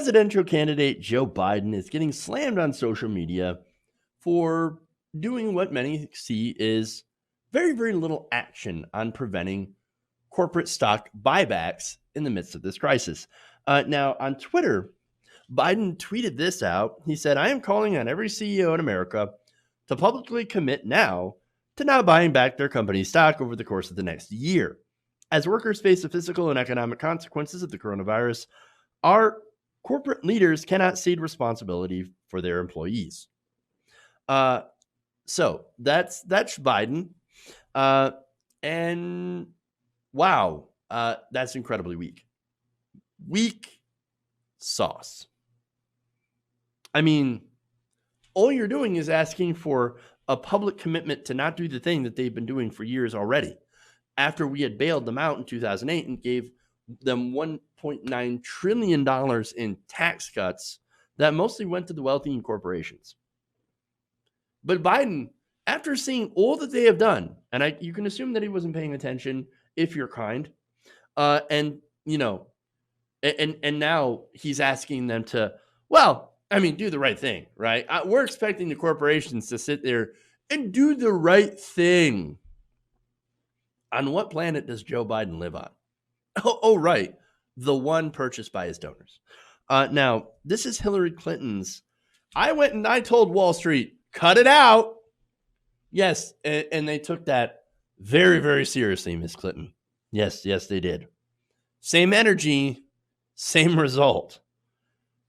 Presidential candidate Joe Biden is getting slammed on social media for doing what many see is very, very little action on preventing corporate stock buybacks in the midst of this crisis. Now, on Twitter, Biden tweeted this out. He said, "I am calling on every CEO in America to publicly commit now to not buying back their company's stock over the course of the next year. As workers face the physical and economic consequences of the coronavirus, our corporate leaders cannot cede responsibility for their employees." Uh, so that's Biden. And wow, that's incredibly weak. Weak sauce. I mean, all you're doing is asking for a public commitment to not do the thing that they've been doing for years already. After we had bailed them out in 2008 and gave them $1.9 trillion in tax cuts that mostly went to the wealthy and corporations. But Biden, after seeing all that they have done, and you can assume that he wasn't paying attention if you're kind, and now he's asking them to, do the right thing, right? We're expecting the corporations to sit there and do the right thing. On what planet does Joe Biden live on? Oh, right. The one purchased by his donors. Now, this is Hillary Clinton's. I went and I told Wall Street, cut it out. Yes, and they took that very, very seriously, Miss Clinton. Yes, they did. Same energy, same result.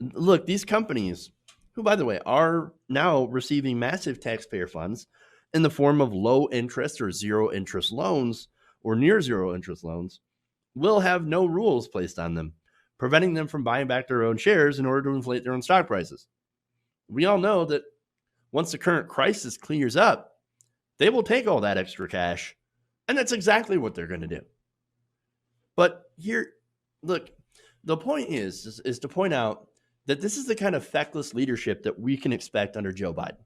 Look, these companies, who, by the way, are now receiving massive taxpayer funds in the form of low interest or zero interest loans or near zero interest loans, will have no rules placed on them, preventing them from buying back their own shares in order to inflate their own stock prices. We all know that once the current crisis clears up, they will take all that extra cash, and that's exactly what they're going to do. But here, look, the point is to point out that this is the kind of feckless leadership that we can expect under Joe Biden.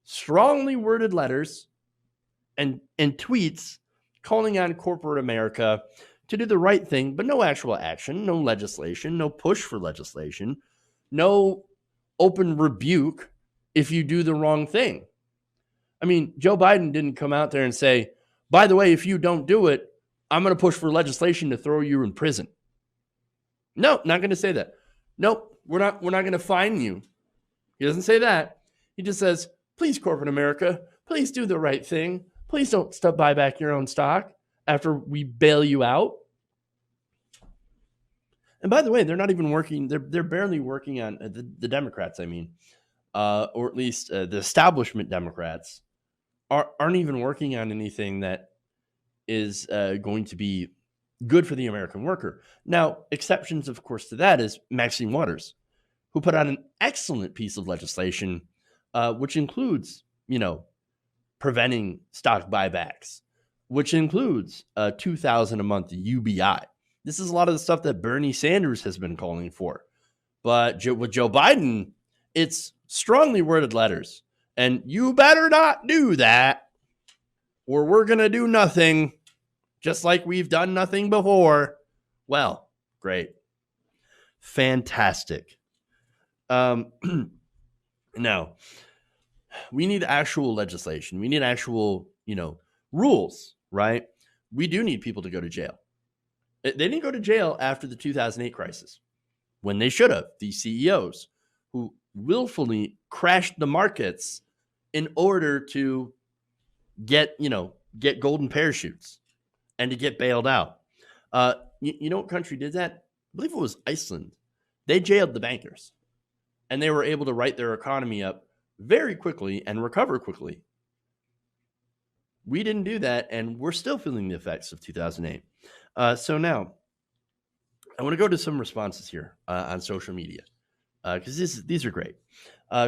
Strongly worded letters and tweets calling on corporate America to do the right thing, but no actual action, no legislation, no push for legislation, no open rebuke if you do the wrong thing. I mean, Joe Biden didn't come out there and say, by the way, if you don't do it, I'm going to push for legislation to throw you in prison. No, not going to say that. Nope, we're not going to fine you. He doesn't say that. He just says, please, corporate America, please do the right thing. Please don't buy back your own stock after we bail you out. And by the way, they're not even working. They're barely working on the Democrats, or at least the establishment Democrats aren't even working on anything that is going to be good for the American worker. Now, exceptions, of course, to that is Maxine Waters, who put out an excellent piece of legislation, which includes, preventing stock buybacks, which includes $2,000 a month UBI. This is a lot of the stuff that Bernie Sanders has been calling for. But with Joe Biden, it's strongly worded letters. And you better not do that, or we're going to do nothing, just like we've done nothing before. Well, great. Fantastic. Now, we need actual legislation. We need actual, rules, right? We do need people to go to jail. They didn't go to jail after the 2008 crisis, when they should have. These CEOs who willfully crashed the markets in order to get golden parachutes and to get bailed out. You know what country did that? I believe it was Iceland. They jailed the bankers, and they were able to write their economy up very quickly and recover quickly. We didn't do that, and we're still feeling the effects of 2008. So now, I want to go to some responses here on social media, because these are great.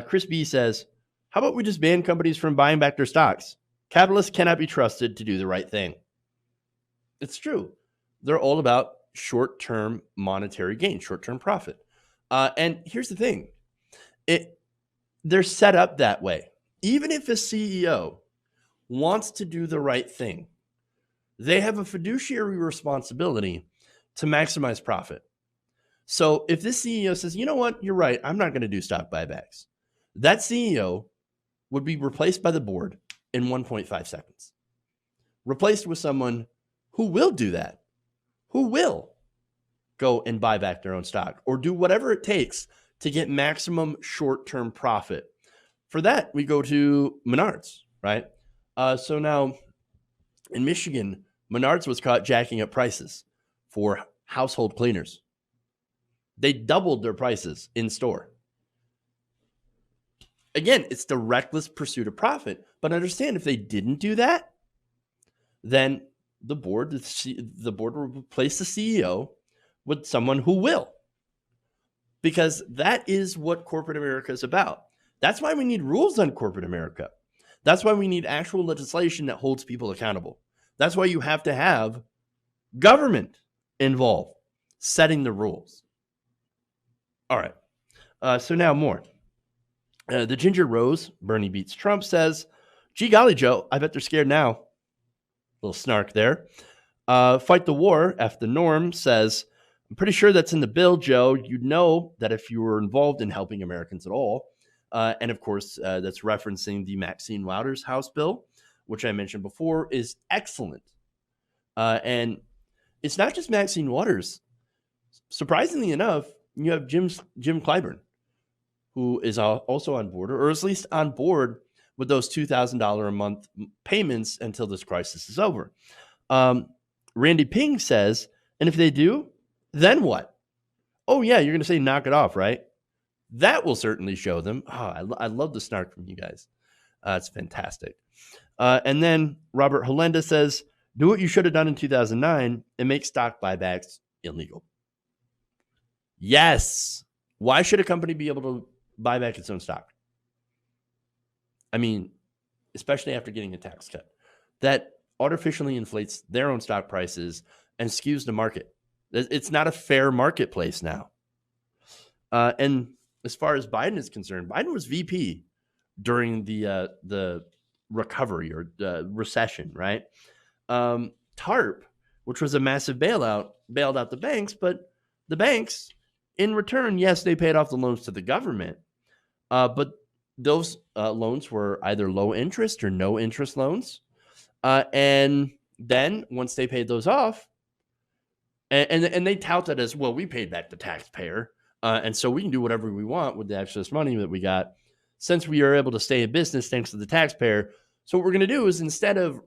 Chris B says, how about we just ban companies from buying back their stocks? Capitalists cannot be trusted to do the right thing. It's true. They're all about short-term monetary gain, short-term profit. And here's the thing. They're set up that way. Even if a CEO wants to do the right thing, they have a fiduciary responsibility to maximize profit. So if this CEO says, you know what, you're right, I'm not going to do stock buybacks, that CEO would be replaced by the board in 1.5 seconds. Replaced with someone who will do that, who will go and buy back their own stock or do whatever it takes to get maximum short-term profit. For that, we go to Menards, right? So now in Michigan, Menards was caught jacking up prices for household cleaners. They doubled their prices in store. Again, it's the reckless pursuit of profit. But understand, if they didn't do that, then the board will replace the CEO with someone who will. Because that is what corporate America is about. That's why we need rules on corporate America. That's why we need actual legislation that holds people accountable. That's why you have to have government involved setting the rules. All right. So now more. The Ginger Rose, Bernie beats Trump, says, gee golly, Joe, I bet they're scared now. Little snark there. Fight the War, F the Norm, says, I'm pretty sure that's in the bill, Joe. You'd know that if you were involved in helping Americans at all. And of course, that's referencing the Maxine Waters House bill, which I mentioned before, is excellent. And it's not just Maxine Waters. Surprisingly enough, you have Jim Clyburn, who is also on board, or at least on board with those $2,000 a month payments until this crisis is over. Randy Ping says, and if they do, then what? Oh, yeah, you're going to say knock it off, right? That will certainly show them. Oh, I love the snark from you guys. It's fantastic. And then Robert Holenda says, do what you should have done in 2009 and make stock buybacks illegal. Yes. Why should a company be able to buy back its own stock? I mean, especially after getting a tax cut. That artificially inflates their own stock prices and skews the market. It's not a fair marketplace now. And as far as Biden is concerned, Biden was VP during the recovery or recession, right? TARP, which was a massive bailout, bailed out the banks, but the banks, in return, yes, they paid off the loans to the government, but those loans were either low interest or no interest loans. And then once they paid those off, and they tout that as, well, we paid back the taxpayer, and so we can do whatever we want with the excess money that we got since we are able to stay in business thanks to the taxpayer. So what we're going to do is, instead of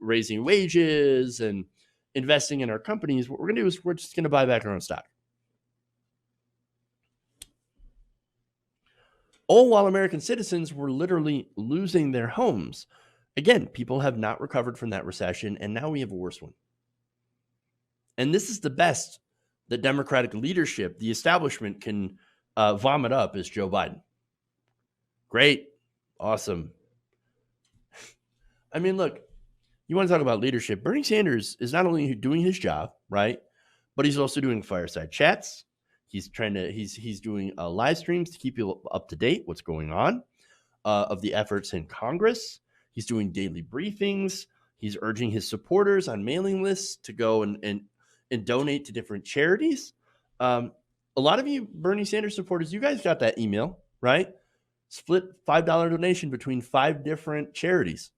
raising wages and investing in our companies, what we're going to do is we're just going to buy back our own stock. All while American citizens were literally losing their homes. Again, people have not recovered from that recession, and now we have a worse one. And this is the best the Democratic leadership, the establishment, can vomit up is Joe Biden. Great. Awesome. I mean, look, you want to talk about leadership. Bernie Sanders is not only doing his job, right, but he's also doing fireside chats. He's doing live streams to keep you up to date what's going on of the efforts in Congress. He's doing daily briefings. He's urging his supporters on mailing lists to go and donate to different charities. A lot of you Bernie Sanders supporters, you guys got that email, right? Split $5 donation between 5 different charities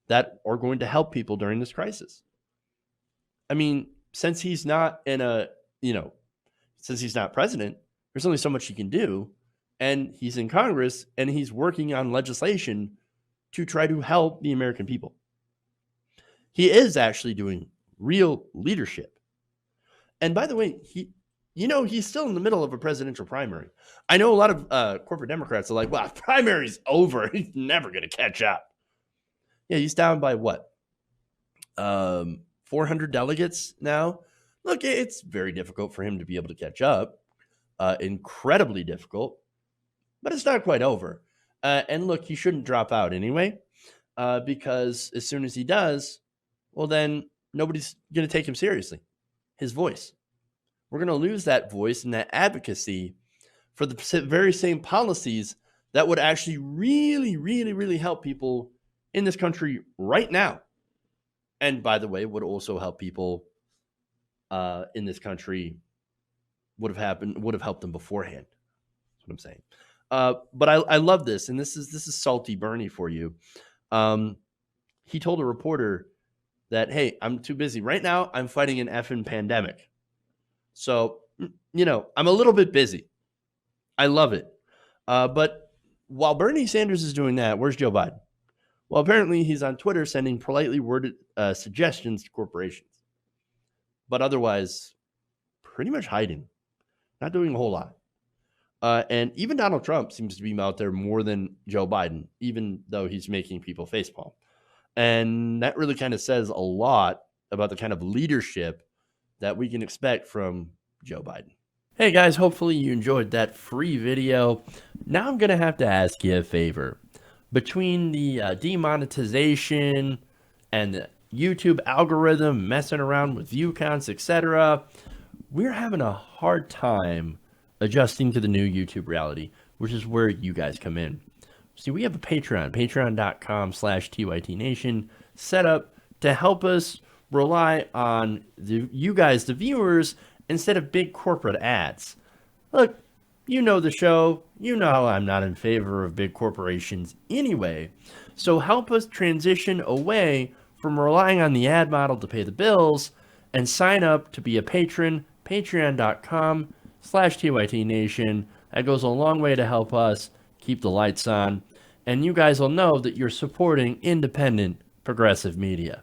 that are going to help people during this crisis. I mean, since he's not since he's not president, there's only so much he can do. And he's in Congress and he's working on legislation to try to help the American people. He is actually doing real leadership. And by the way, he's still in the middle of a presidential primary. I know a lot of corporate Democrats are like, well, primary's over. He's never going to catch up. Yeah, he's down by what? 400 delegates now. Look, it's very difficult for him to be able to catch up. Incredibly difficult. But it's not quite over. And look, he shouldn't drop out anyway. Because as soon as he does, well, then nobody's going to take him seriously. His voice. We're going to lose that voice and that advocacy for the very same policies that would actually really, really, really help people in this country right now. And by the way, would also help people in this country would have helped him beforehand. That's what I'm saying. But I love this, and this is salty Bernie for you. He told a reporter that, hey, I'm too busy right now. I'm fighting an effing pandemic, so I'm a little bit busy. I love it. But while Bernie Sanders is doing that, where's Joe Biden? Well, apparently he's on Twitter sending politely worded suggestions to corporations, but otherwise pretty much hiding, not doing a whole lot. And even Donald Trump seems to be out there more than Joe Biden, even though he's making people facepalm. And that really kind of says a lot about the kind of leadership that we can expect from Joe Biden. Hey guys, hopefully you enjoyed that free video. Now I'm going to have to ask you a favor. Between the demonetization and the YouTube algorithm messing around with view counts, etc., we're having a hard time adjusting to the new YouTube reality, which is where you guys come in. See, we have a Patreon, patreon.com/TYTNation, set up to help us rely on you guys, the viewers, instead of big corporate ads. Look, you know the show. You know I'm not in favor of big corporations anyway. So help us transition away from relying on the ad model to pay the bills and sign up to be a patron, patreon.com/TYTNation. That goes a long way to help us keep the lights on. And you guys will know that you're supporting independent, progressive media.